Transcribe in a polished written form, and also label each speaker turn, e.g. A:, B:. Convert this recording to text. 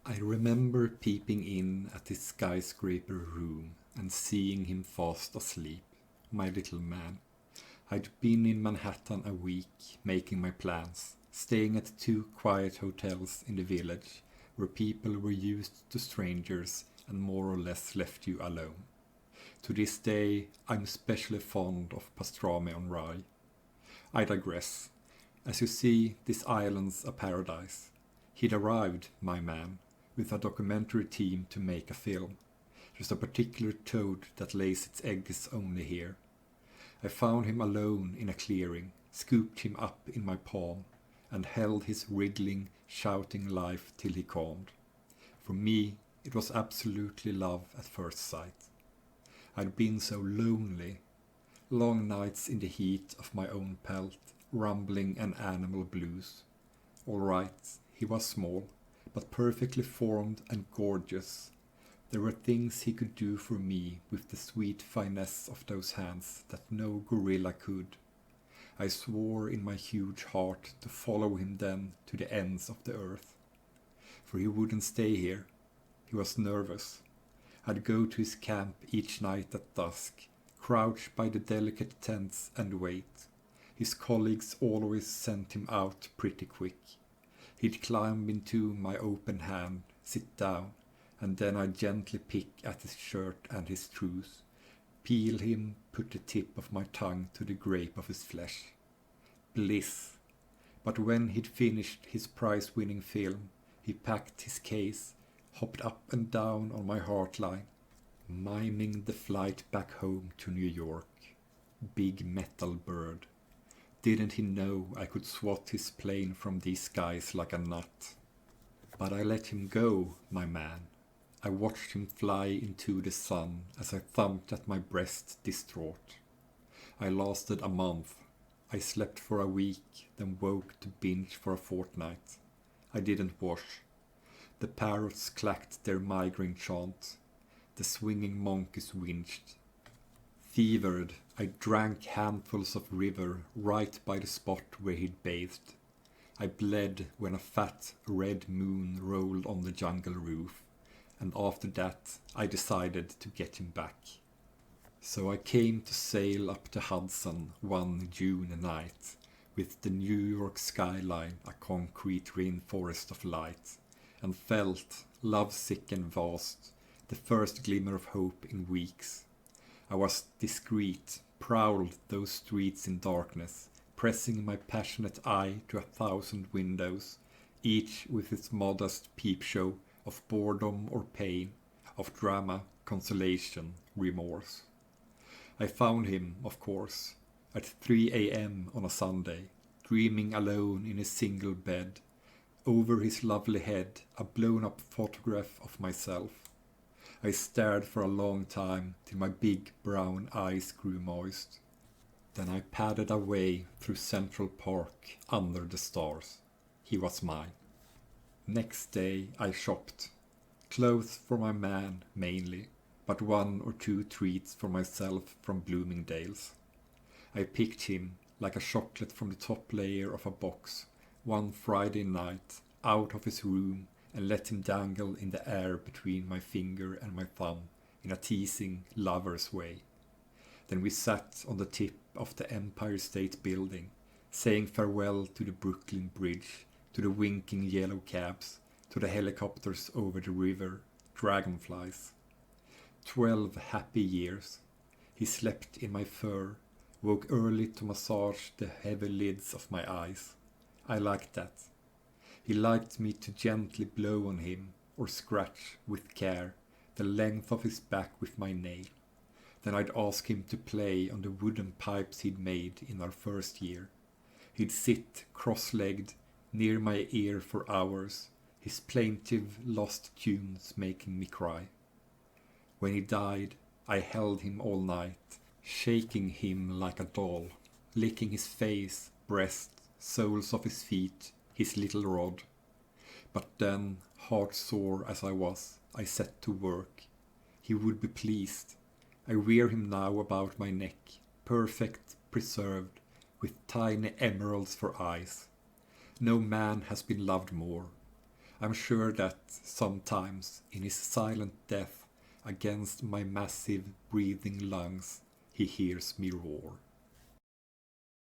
A: I remember peeping in at his skyscraper room and seeing him fast asleep, my little man. I'd been in Manhattan a week, making my plans, staying at 2 quiet hotels in the village, where people were used to strangers and more or less left you alone. To this day, I'm especially fond of pastrami on rye. I digress. As you see, this island's a paradise. He'd arrived, my man, with a documentary team to make a film. There's a particular toad that lays its eggs only here. I found him alone in a clearing, scooped him up in my palm, and held his wriggling, shouting life till he calmed. For me, it was absolutely love at first sight. I'd been so lonely. Long nights in the heat of my own pelt, rumbling and animal blues. All right, he was small, but perfectly formed and gorgeous. There were things he could do for me with the sweet finesse of those hands that no gorilla could. I swore in my huge heart to follow him then to the ends of the earth. For he wouldn't stay here. He was nervous. I'd go to his camp each night at dusk, crouch by the delicate tents and wait. His colleagues always sent him out pretty quick. He'd climb into my open hand, sit down, and then I'd gently pick at his shirt and his shoes, peel him, put the tip of my tongue to the grape of his flesh. Bliss! But when he'd finished his prize-winning film, he packed his case, hopped up and down on my heartline, miming the flight back home to New York. Big metal bird. Didn't he know I could swat his plane from these skies like a nut? But I let him go, my man. I watched him fly into the sun as I thumped at my breast distraught. I lasted a month. I slept for a week, then woke to binge for a fortnight. I didn't wash. The parrots clacked their migraine chant. The swinging monkeys whinged. Fevered, I drank handfuls of river right by the spot where he'd bathed. I bled when a fat red moon rolled on the jungle roof, and after that I decided to get him back. So I came to sail up the Hudson one June night, with the New York skyline a concrete rainforest of light, and felt, lovesick and vast, the first glimmer of hope in weeks. I was discreet, prowled those streets in darkness, pressing my passionate eye to 1,000 windows, each with its modest peep show of boredom or pain, of drama, consolation, remorse. I found him, of course, at 3 a.m. on a Sunday, dreaming alone in his single bed, over his lovely head a blown-up photograph of myself. I stared for a long time till my big brown eyes grew moist. Then I padded away through Central Park under the stars. He was mine. Next day I shopped. Clothes for my man mainly, but 1 or 2 treats for myself from Bloomingdale's. I picked him, like a chocolate from the top layer of a box, one Friday night, out of his room, and let him dangle in the air between my finger and my thumb in a teasing, lover's way. Then we sat on the tip of the Empire State Building, saying farewell to the Brooklyn Bridge, to the winking yellow cabs, to the helicopters over the river, dragonflies. 12 happy years. He slept in my fur, woke early to massage the heavy lids of my eyes. I liked that. He liked me to gently blow on him, or scratch, with care, the length of his back with my nail. Then I'd ask him to play on the wooden pipes he'd made in our first year. He'd sit, cross-legged, near my ear for hours, his plaintive, lost tunes making me cry. When he died, I held him all night, shaking him like a doll, licking his face, breast, soles of his feet, his little rod. But then, heart-sore as I was, I set to work. He would be pleased. I wear him now about my neck, perfect, preserved, with tiny emeralds for eyes. No man has been loved more. I'm sure that sometimes in his silent death against my massive breathing lungs he hears me roar.